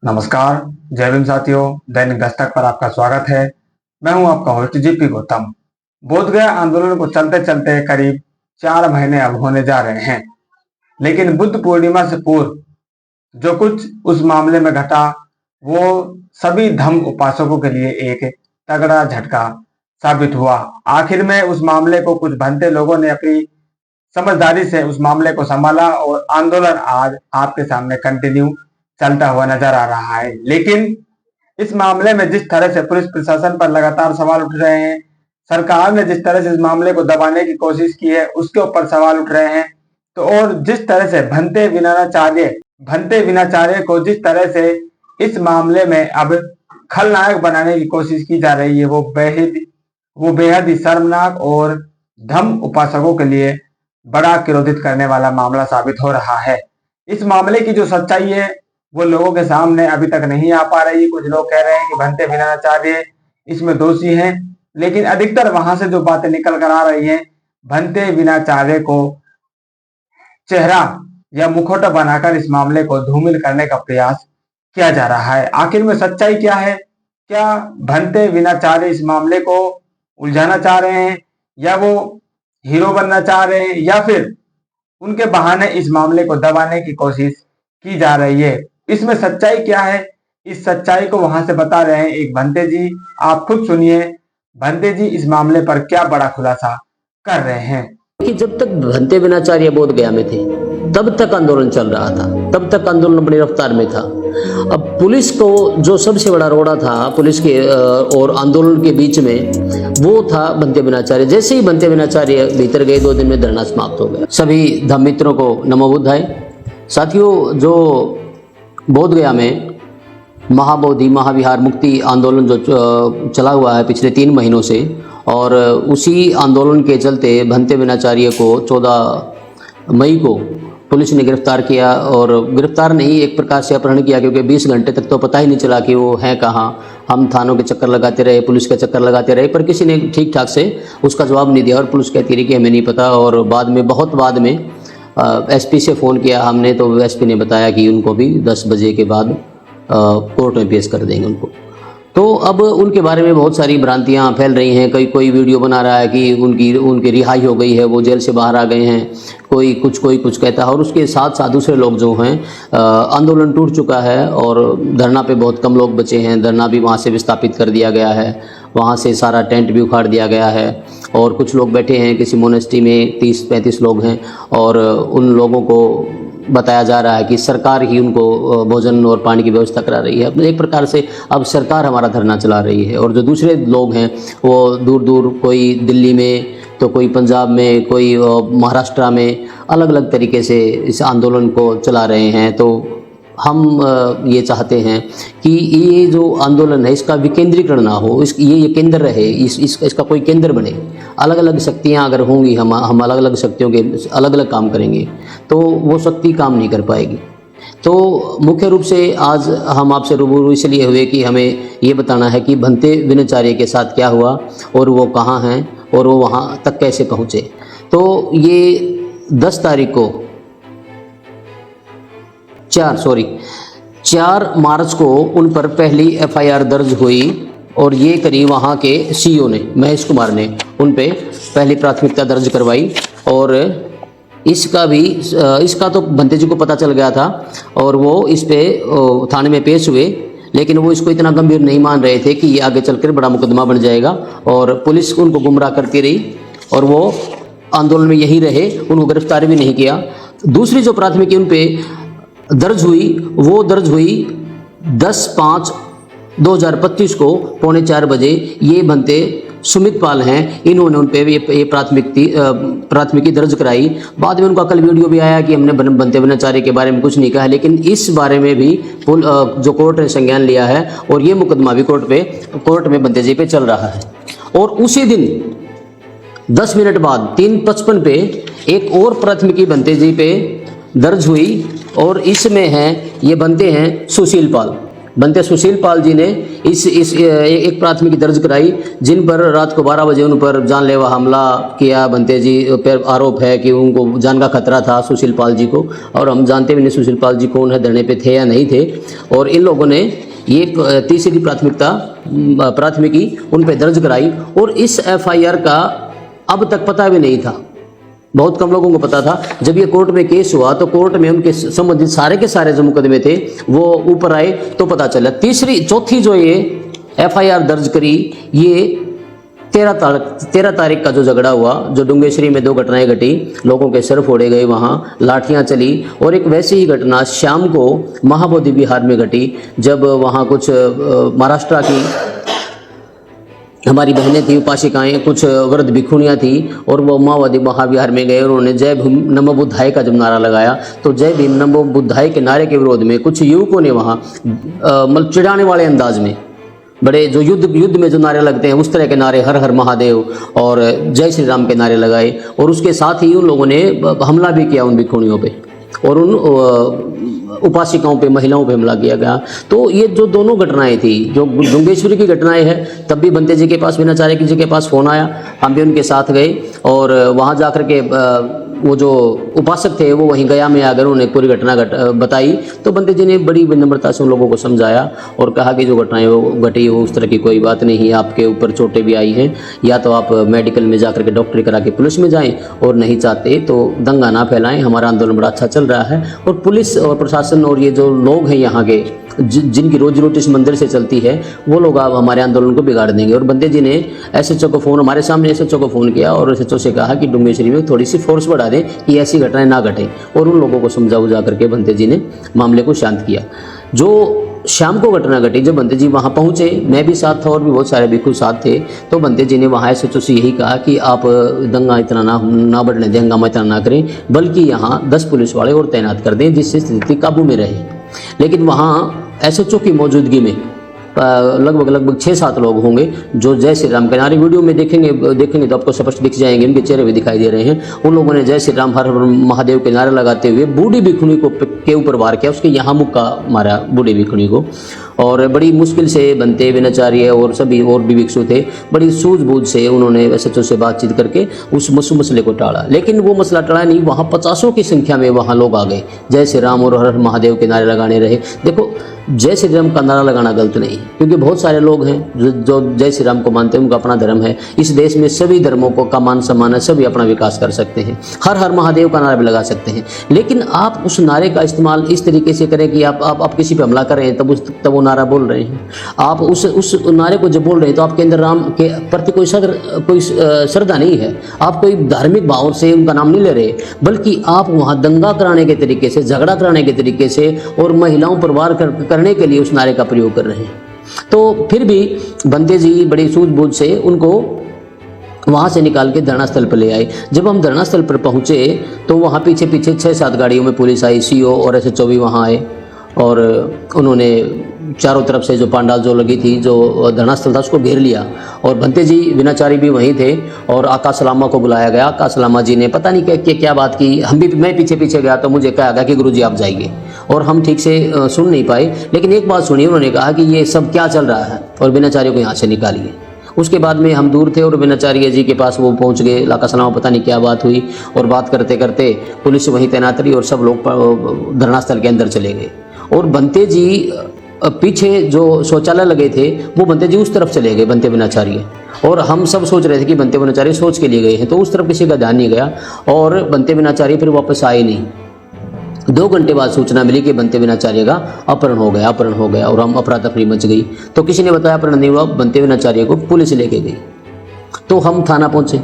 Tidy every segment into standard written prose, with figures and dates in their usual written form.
नमस्कार, जय भीम साथियों। दैनिक दस्तक पर आपका स्वागत है। मैं हूं आपका होस्ट जीपी गौतम। बोधगया आंदोलन को चलते चलते करीब 4 महीने अब होने जा रहे हैं, लेकिन बुद्ध पूर्णिमा से पूर्व जो कुछ उस मामले में घटा वो सभी धम्म उपासकों के लिए एक तगड़ा झटका साबित हुआ। आखिर में उस मामले को कुछ भंते लोगों ने अपनी समझदारी से उस मामले को संभाला और आंदोलन आज आपके सामने कंटिन्यू चलता हुआ नजर आ रहा है। लेकिन इस मामले में जिस तरह से पुलिस प्रशासन पर लगातार सवाल उठ रहे हैं, सरकार ने जिस तरह से इस मामले को दबाने की कोशिश की है उसके ऊपर सवाल उठ रहे हैं, तो और जिस तरह से भंते विनाचार्य को जिस तरह से इस मामले में अब खलनायक बनाने की कोशिश की जा रही है वो बेहद ही शर्मनाक और धम्म उपासकों के लिए बड़ा क्रोधित करने वाला मामला साबित हो रहा है। इस मामले की जो सच्चाई है वो लोगों के सामने अभी तक नहीं आ पा रही। कुछ लोग कह रहे हैं कि भंते विनाचार्य इसमें दोषी हैं, लेकिन अधिकतर वहां से जो बातें निकल कर आ रही हैं, भंते विनाचार्य को चेहरा या मुखौटा बनाकर इस मामले को धूमिल करने का प्रयास किया जा रहा है। आखिर में सच्चाई क्या है? क्या भंते विनाचार्य इस मामले को उलझाना चाह रहे हैं, या वो हीरो बनना चाह रहे हैं, या फिर उनके बहाने इस मामले को दबाने की कोशिश की जा रही है? इसमें सच्चाई क्या है, इस सच्चाई को वहां से बता रहे हैं एक भंते जी। आप खुद सुनिए भंते जी इस मामले पर क्या बड़ा खुलासा कर रहे हैं। कि जब तक भंते विनाचार्य बोधगया में थे तब तक आंदोलन चल रहा था, तब तक आंदोलन बड़ी रफ्तार में था। अब पुलिस को जो सबसे बड़ा रोड़ा था पुलिस के और आंदोलन के बीच में, वो था भंते विनाचार्य। जैसे ही भंते विनाचार्य भीतर गए 2 दिन में धरना समाप्त हो गया। सभी धम्म मित्रों को नमो बुद्धाय। साथियों, जो बोधगया में महाबोधि महाविहार मुक्ति आंदोलन जो चला हुआ है पिछले 3 महीनों से, और उसी आंदोलन के चलते भंते विनाचार्य को 14 मई को पुलिस ने गिरफ्तार किया। और गिरफ्तार नहीं, एक प्रकार से अपहरण किया, क्योंकि 20 घंटे तक तो पता ही नहीं चला कि वो हैं कहाँ। हम थानों के चक्कर लगाते रहे, पुलिस के चक्कर लगाते रहे, पर किसी ने ठीक ठाक से उसका जवाब नहीं दिया और पुलिस कहती रही कि हमें नहीं पता। और बहुत बाद में एसपी से फ़ोन किया हमने, तो एसपी ने बताया कि उनको भी 10 बजे के बाद कोर्ट में पेश कर देंगे उनको। तो अब उनके बारे में बहुत सारी भ्रांतियां फैल रही हैं। कोई वीडियो बना रहा है कि उनकी रिहाई हो गई है, वो जेल से बाहर आ गए हैं, कोई कुछ कहता है। और उसके साथ साथ दूसरे लोग जो हैं, आंदोलन टूट चुका है और धरना पे बहुत कम लोग बचे हैं। धरना भी वहाँ से विस्थापित कर दिया गया है, वहाँ से सारा टेंट भी उखाड़ दिया गया है, और कुछ लोग बैठे हैं किसी मोनेस्ट्री में, 30-35 लोग हैं। और उन लोगों को बताया जा रहा है कि सरकार ही उनको भोजन और पानी की व्यवस्था करा रही है। एक प्रकार से अब सरकार हमारा धरना चला रही है। और जो दूसरे लोग हैं वो दूर दूर, कोई दिल्ली में, तो कोई पंजाब में, कोई महाराष्ट्र में, अलग अलग तरीके से इस आंदोलन को चला रहे हैं। तो हम ये चाहते हैं कि ये जो आंदोलन है इसका विकेंद्रीकरण ना हो, ये केंद्र रहे, इसका कोई केंद्र बने। अलग अलग शक्तियाँ अगर होंगी, हम अलग अलग शक्तियों के अलग अलग काम करेंगे तो वो शक्ति काम नहीं कर पाएगी। तो मुख्य रूप से आज हम आपसे रूबरू इसलिए हुए कि हमें ये बताना है कि भंते विनाचार्य के साथ क्या हुआ और वो कहाँ हैं और वो वहाँ तक कैसे पहुँचे। तो ये 10 तारीख को 4 मार्च को उन पर पहली एफआईआर दर्ज हुई, और ये करी वहाँ के सीईओ ने, महेश कुमार ने, उन पे पहली प्राथमिकता दर्ज करवाई। और इसका तो भंते जी को पता चल गया था और वो इस पे थाने में पेश हुए, लेकिन वो इसको इतना गंभीर नहीं मान रहे थे कि ये आगे चलकर बड़ा मुकदमा बन जाएगा। और पुलिस उनको गुमराह करती रही और वो आंदोलन में यही रहे, उनको गिरफ्तार भी नहीं किया। दूसरी जो प्राथमिकी उन पे दर्ज हुई वो दर्ज हुई 10/5/2025 को 3:45 बजे। ये भंते सुमित पाल हैं, इन्होंने उन पे ये प्राथमिकी दर्ज कराई। बाद में उनका कल वीडियो भी आया कि हमने भंते विनाचार्य के बारे में कुछ नहीं कहा, लेकिन इस बारे में भी जो कोर्ट ने संज्ञान लिया है और ये मुकदमा भी कोर्ट में भंते जी पे चल रहा है। और उसी दिन 10 मिनट बाद 3:55 पे एक और प्राथमिकी भंते जी पे दर्ज हुई, और इसमें हैं, ये बनते हैं सुशील पाल। बनते सुशील पाल जी ने इस एक प्राथमिकी दर्ज कराई, जिन पर रात को 12 बजे उन पर जानलेवा हमला किया। बनते जी पर आरोप है कि उनको जान का खतरा था सुशील पाल जी को, और हम जानते भी नहीं सुशील पाल जी कौन है, धरने पे थे या नहीं थे। और इन लोगों ने ये तीसरी प्राथमिकी उन पे दर्ज कराई, और इस FIR का अब तक पता भी नहीं था। बहुत कम लोगों को पता था। जब ये कोर्ट में केस हुआ तो कोर्ट में उनके संबंधित सारे के सारे जो मुकदमे थे वो ऊपर आए तो पता चला। चौथी जो ये FIR दर्ज करी, ये 13 तारीख का जो झगड़ा हुआ, जो डुंगेश्वरी में 2 घटनाएं घटी, लोगों के सर फोड़े गए, वहाँ लाठियाँ चली। और एक वैसी ही घटना शाम को महाबोधि बिहार में घटी, जब वहाँ कुछ महाराष्ट्र की हमारी बहनें थी, उपासिकाएं, कुछ वृद्ध भिक्षुणियाँ थी, और वो माओवादी महाविहार में गए। उन्होंने जय भीम नमो बुद्धाय का जब नारा लगाया, तो जय भीम नमो बुद्धाय के नारे के विरोध में कुछ युवकों ने वहाँ मतलब चिढ़ाने वाले अंदाज में, बड़े जो युद्ध में जो नारे लगते हैं उस तरह के नारे, हर हर महादेव और जय श्री राम के नारे लगाए। और उसके साथ ही उन लोगों ने हमला भी किया उन भिक्षुणियों पे, और उन उपासिकाओं पे, महिलाओं पे हमला किया गया। तो ये जो दोनों घटनाएं थी, जो डुंगेश्वरी की घटनाएं हैं, तब भी बनते जी के पास, बिनाचार्य जी के पास फ़ोन आया, हम भी उनके साथ गए, और वहाँ जाकर के वो जो उपासक थे वो वहीं गया में आकर उन्हें पूरी घटना बताई। तो बनते जी ने बड़ी विनम्रता से उन लोगों को समझाया और कहा कि जो घटनाएं वो घटी वो उस तरह की कोई बात नहीं है, आपके ऊपर चोटें भी आई हैं, या तो आप मेडिकल में जाकर के डॉक्टरी करा के पुलिस में जाएं, और नहीं चाहते तो दंगा ना फैलाएं, हमारा आंदोलन बड़ा अच्छा चल रहा है। और पुलिस और प्रशासन और ये जो लोग हैं यहाँ के जिनकी रोजी रोटी इस मंदिर से चलती है, वो लोग अब हमारे आंदोलन को बिगाड़ देंगे। और बंदे जी ने SHO को फ़ोन, हमारे सामने SHO को फ़ोन किया और SHO से कहा कि डुंगेश्वरी में थोड़ी सी फोर्स बढ़ा दें कि ऐसी घटनाएं ना घटें, और उन लोगों को समझा बुझा करके बंदे जी ने मामले को शांत किया। जो शाम को घटना घटी, जब बंते जी वहाँ पहुँचे, मैं भी साथ था और भी बहुत सारे भिक्षु साथ थे, तो बंते जी ने वहाँ SHO से यही कहा कि आप दंगा इतना ना बढ़ने दें, हंगामा इतना ना करें, बल्कि यहाँ 10 पुलिस वाले और तैनात कर दें जिससे स्थिति काबू में रहे। लेकिन वहाँ SHO की मौजूदगी में लगभग 6-7 लोग होंगे जो जय श्री राम के नारे, वीडियो में देखेंगे तो आपको स्पष्ट दिख जाएंगे, उनके चेहरे भी दिखाई दे रहे हैं। उन लोगों ने जय श्री राम हर हर महादेव के नारे लगाते हुए बूढ़ी भिक्षुणी को के ऊपर वार किया, उसके यहाँ मुक्का मारा बूढ़ी भिक्षुणी को, और बड़ी मुश्किल से बनते विनाचार्य और सभी और भी भिक्षु थे, बड़ी सूझबूझ से उन्होंने SHO से बातचीत करके उस मसले को टाला। लेकिन वो मसला टला नहीं, वहाँ 50 की संख्या में वहाँ लोग आ गए, जय श्री राम और हर हर महादेव के नारे लगाने रहे। देखो, जय श्री राम का नारा लगाना गलत नहीं, क्योंकि बहुत सारे लोग हैं जो जय श्री राम को मानते हैं, उनका अपना धर्म है। इस देश में सभी धर्मों का मान सम्मान है, सभी अपना विकास कर सकते हैं, हर हर महादेव का नारा भी लगा सकते हैं। लेकिन आप उस नारे का इस्तेमाल इस तरीके से करें कि आप किसी पे हमला कर रहे हैं तब वो नारा बोल रहे हैं। आप उस नारे को जब बोल रहे हैं तो आपके अंदर राम के प्रति कोई श्रद्धा नहीं है, आप कोई धार्मिक भाव से उनका नाम नहीं ले रहे, बल्कि आप वहाँ दंगा कराने के तरीके से, झगड़ा कराने के तरीके से और महिलाओं पर वार करने के लिए उस नारे का प्रयोग कर रहे हैं। तो फिर भी बंते जी बड़ी सूझबूझ से उनको वहाँ से निकाल के धरना स्थल पर ले आए। जब हम धरना स्थल पर पहुँचे तो वहाँ पीछे 6-7 गाड़ियों में पुलिस आई, CO और SHO भी वहाँ आए, और उन्होंने चारों तरफ से जो पंडाल जो लगी थी, जो धरना स्थल था, उसको घेर लिया। और बंते जी विनाचारी भी वहीं थे, और आकाश लामा को बुलाया गया। आकाश लामा जी ने पता नहीं क्या बात की, मैं पीछे गया तो मुझे कहा गया कि गुरुजी आप जाइए, और हम ठीक से सुन नहीं पाए। लेकिन एक बात सुनी, उन्होंने कहा कि ये सब क्या चल रहा है, और विनाचार्य को यहाँ से निकालिए। उसके बाद में हम दूर थे और विनाचार्य जी के पास वो पहुंच गए। आकाश लामा पता नहीं क्या बात हुई, और बात करते करते पुलिस वहीं तैनात रही और सब लोग धरना स्थल के अंदर चले गए। और बंते जी पीछे जो शौचालय लगे थे वो बंते जी उस तरफ चले गए, बंते विनाचार्य, और हम सब सोच रहे थे कि बंते विनाचार्य सोच के लिए गए हैं, तो उस तरफ किसी का ध्यान नहीं गया, और बंते विनाचार्य फिर वापस आए नहीं। 2 घंटे बाद सूचना मिली कि बंते विनाचार्य का अपहरण हो गया, और हम अफरा तफरी मच गई। तो किसी ने बताया अपहरण नहीं हुआ, बंते विनाचार्य को पुलिस लेके गई। तो हम थाना पहुंचे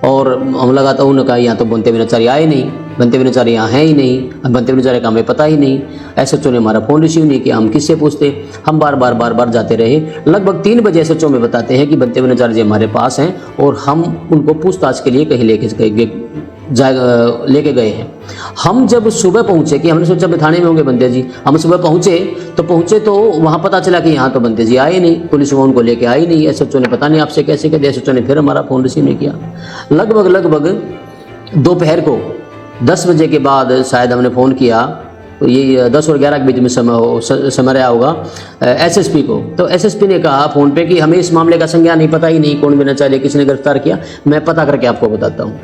और हम लगातार उन्होंने कहा यहाँ तो बंते विनाचार्य आए नहीं, बंते विनाचार्य यहाँ है ही नहीं, बंते विनाचार्य का हमें पता ही नहीं। SHO ने हमारा फ़ोन रिसीव नहीं किया, हम किससे पूछते। हम बार बार जाते रहे। लगभग 3 बजे SHO में बताते हैं कि बंते विनाचार्य जी हमारे पास हैं, और हम उनको पूछताछ के लिए कहीं लेके गए हैं। हम जब सुबह पहुंचे, कि हमने सोचा थाने में होंगे बंते जी, हम सुबह पहुंचे तो वहां पता चला कि यहाँ तो बंते जी आए नहीं, पुलिस वो उनको लेके आई नहीं। SHO ने पता नहीं आपसे कैसे कह दिया, SHO ने फिर हमारा फ़ोन रिसीव नहीं किया। लगभग दोपहर को 10 बजे के बाद शायद हमने फ़ोन किया ये 10 और 11 के बीच में समय रहा होगा एसएसपी को। तो एसएसपी ने कहा फ़ोन पे कि हमें इस मामले का संज्ञान नहीं, पता ही नहीं कौन बिना चाहे किसने गिरफ्तार किया, मैं पता करके आपको बताता हूँ।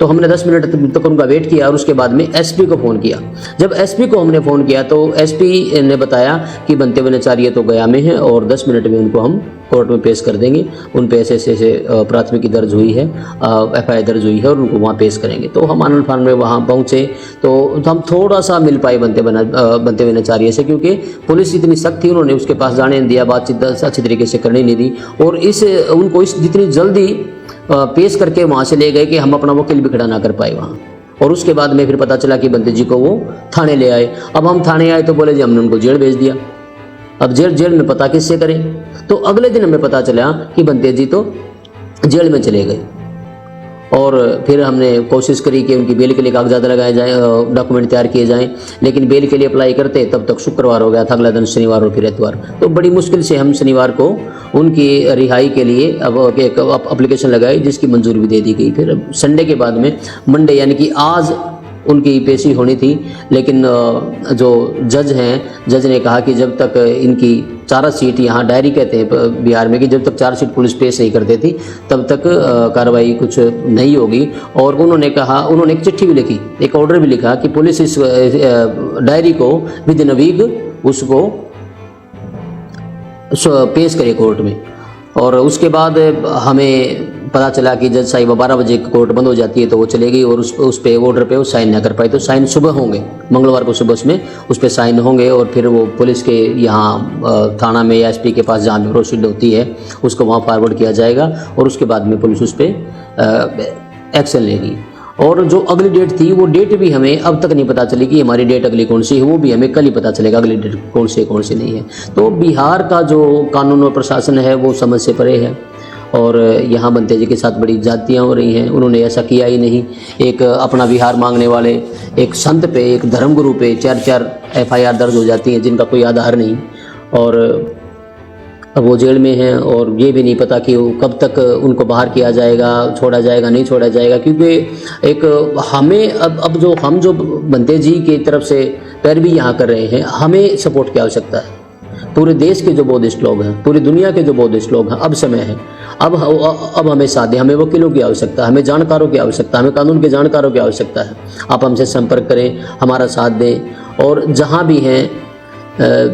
तो हमने 10 मिनट तक उनका वेट किया और उसके बाद में एसपी को फ़ोन किया। जब एसपी को हमने फ़ोन किया तो एसपी ने बताया कि बनते विनाचार्य तो गया में है और 10 मिनट में उनको हम कोर्ट में पेश कर देंगे, उन पे ऐसे प्राथमिकी दर्ज हुई है, FIR दर्ज हुई है और उनको वहाँ पेश करेंगे। तो हम आनंद फान में वहाँ पहुँचे तो हम थोड़ा सा मिल पाए बनते विनाचार्य से, क्योंकि पुलिस इतनी सख्त थी, उन्होंने उसके पास जाने नहीं दिया, बातचीत अच्छी तरीके से करने नहीं दी और उनको जितनी जल्दी पेश करके वहाँ से ले गए कि हम अपना वकील भी खड़ा ना कर पाए वहाँ। और उसके बाद में फिर पता चला कि बंते जी को वो थाने ले आए। अब हम थाने आए तो बोले जी हमने उनको जेल भेज दिया। अब जेल में पता किससे करें? तो अगले दिन हमें पता चला कि बंते जी तो जेल में चले गए और फिर हमने कोशिश करी कि उनकी बेल के लिए कागजात लगाए जाएँ, डॉक्यूमेंट तैयार किए जाएं, लेकिन बेल के लिए अप्लाई करते तब तक शुक्रवार हो गया था, अगला दिन शनिवार और फिर एतवार। तो बड़ी मुश्किल से हम शनिवार को उनकी रिहाई के लिए अब एक एप्लीकेशन लगाई जिसकी मंजूरी भी दे दी गई। फिर संडे के बाद में मंडे यानी कि आज उनकी पेशी होनी थी, लेकिन जो जज ने कहा कि जब तक इनकी चार्जशीट, यहाँ डायरी कहते हैं बिहार में, कि जब तक चार्जशीट पुलिस पेश नहीं कर देती तब तक कार्रवाई कुछ नहीं होगी। और उन्होंने एक चिट्ठी भी लिखी, एक ऑर्डर भी लिखा कि पुलिस इस डायरी को विद इन अ वीक उसको पेश करे कोर्ट में। और उसके बाद हमें पता चला कि जज साहिबा 12 बजे कोर्ट बंद हो जाती है तो वो चले गई और उस पे ऑर्डर पे वो साइन ना कर पाई। तो साइन सुबह होंगे, मंगलवार को सुबह उसमें उस पे साइन होंगे और फिर वो पुलिस के यहाँ थाना में या SP के पास जहाँ भी प्रोसीड होती है उसको वहाँ फॉरवर्ड किया जाएगा और उसके बाद में पुलिस उस पर एक्शन लेगी। और जो अगली डेट थी वो डेट भी हमें अब तक नहीं पता चली कि हमारी डेट अगली कौन सी है, वो भी हमें कल ही पता चलेगा अगली डेट कौन सी नहीं है। तो बिहार का जो कानून और प्रशासन है वो समझ से परे है और यहाँ बनते जी के साथ बड़ी जातियाँ हो रही हैं। उन्होंने ऐसा किया ही नहीं। एक अपना बिहार मांगने वाले एक संत पे, एक धर्मगुरु पे 4 FIR दर्ज हो जाती हैं जिनका कोई आधार नहीं, और अब वो जेल में हैं और ये भी नहीं पता कि कब तक उनको बाहर किया जाएगा, छोड़ा जाएगा नहीं छोड़ा जाएगा। क्योंकि एक हमें अब हम जो बनते जी की तरफ से पैरवी यहाँ कर रहे हैं, हमें सपोर्ट की आवश्यकता है। पूरे देश के जो बौद्धिस्ट लोग हैं, पूरी दुनिया के जो बौद्धिस्ट लोग हैं, अब समय है, अब हमें साथ दें, हमें वकीलों की आवश्यकता है, हमें जानकारों की आवश्यकता है, हमें कानून के जानकारों की आवश्यकता है। आप हमसे संपर्क करें, हमारा साथ दें और जहाँ भी हैं,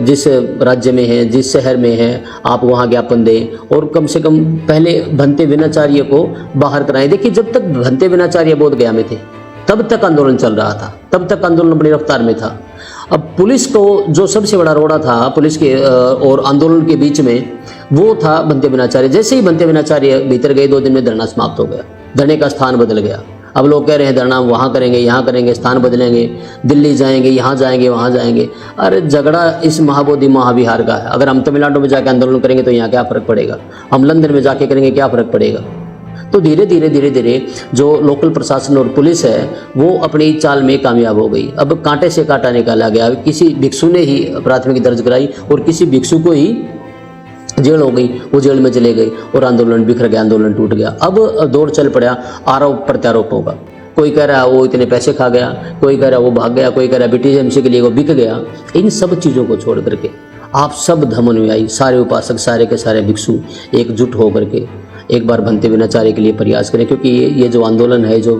जिस राज्य में हैं, जिस शहर में हैं, आप वहाँ ज्ञापन दें और कम से कम पहले बनते विनाचार्य को बाहर कराएं। देखिए, जब तक बनते विनाचार्य बोध गया में थे तब तक आंदोलन चल रहा था, तब तक आंदोलन बड़ी रफ्तार में था। अब पुलिस को जो सबसे बड़ा रोड़ा था पुलिस के और आंदोलन के बीच में, वो था बनते विनाचार्य। जैसे ही बनते विनाचार्य भीतर गए 2 दिन में धरना समाप्त हो गया, धरने का स्थान बदल गया। अब लोग कह रहे हैं धरना वहाँ करेंगे, यहाँ करेंगे, स्थान बदलेंगे, दिल्ली जाएंगे, यहाँ जाएंगे, वहाँ जाएंगे। अरे झगड़ा इस महाबोधि महाविहार का है। अगर हम तमिलनाडु में जाके आंदोलन करेंगे तो यहाँ क्या फ़र्क पड़ेगा, हम लंदन में जाके करेंगे क्या फ़र्क पड़ेगा। तो धीरे धीरे जो लोकल प्रशासन और पुलिस है वो अपनी चाल में कामयाब हो गई। अब कांटे से कांटा निकाला गया। किसी भिक्षु ने ही प्राथमिकी दर्ज कराई और किसी भिक्षु को ही जेल हो गई, वो जेल में चले गए और आंदोलन बिखर गया, आंदोलन टूट गया। अब दौर चल पड़ा आरोप प्रत्यारोप होगा। कोई कह रहा है वो इतने पैसे खा गया, कोई कह रहा है वो भाग गया, कोई कह रहा है BTMC के लिए वो बिक गया। इन सब चीज़ों को छोड़ करके आप सब धर्मानुयायी, सारे उपासक, सारे के सारे भिक्षु एकजुट होकर के एक बार बनते विनाचार्य के लिए प्रयास करें। क्योंकि ये जो आंदोलन है, जो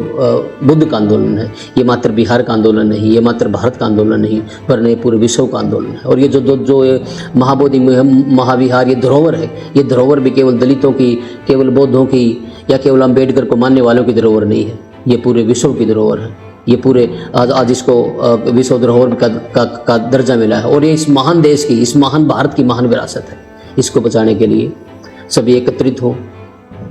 बुद्ध का आंदोलन है, ये मात्र बिहार का आंदोलन नहीं, ये मात्र भारत का आंदोलन नहीं, वरन ये पूरे विश्व का आंदोलन है। और ये जो महाबोधि महाविहार ये धरोहर है, ये धरोहर भी केवल दलितों की, केवल बौद्धों की या केवल अम्बेडकर को मानने वालों की धरोहर नहीं है, ये पूरे विश्व की धरोहर है। ये पूरे आज इसको विश्व धरोहर का दर्जा मिला है। और ये इस महान देश की, इस महान भारत की महान विरासत है। इसको बचाने के लिए सभी एकत्रित हों,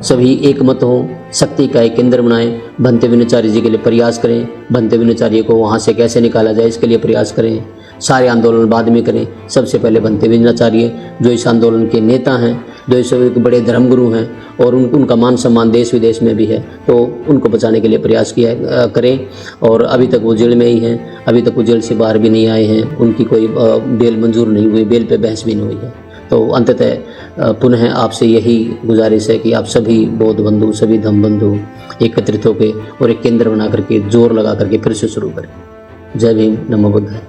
सभी एक मत हों, शक्ति का एक केंद्र बनाएं, बनते विनाचार्य जी के लिए प्रयास करें। बनते विनाचार्य को वहाँ से कैसे निकाला जाए इसके लिए प्रयास करें। सारे आंदोलन बाद में करें, सबसे पहले बनते विनाचार्य जो इस आंदोलन के नेता हैं, जो इस बड़े धर्मगुरु हैं और उनका मान सम्मान देश विदेश में भी है, तो उनको बचाने के लिए प्रयास करें। और अभी तक वो जेल में ही हैं, अभी तक वो जेल से बाहर भी नहीं आए हैं, उनकी कोई बेल मंजूर नहीं हुई, बेल पे बहस भी नहीं हुई है। तो अंततः पुनः आपसे यही गुजारिश है कि आप सभी बौद्ध बंधु, सभी धम्म बंधु एकत्रित होकर और एक केंद्र बना करके, जोर लगा करके फिर से शुरू करें। जय भीम, नमो बुद्धाय।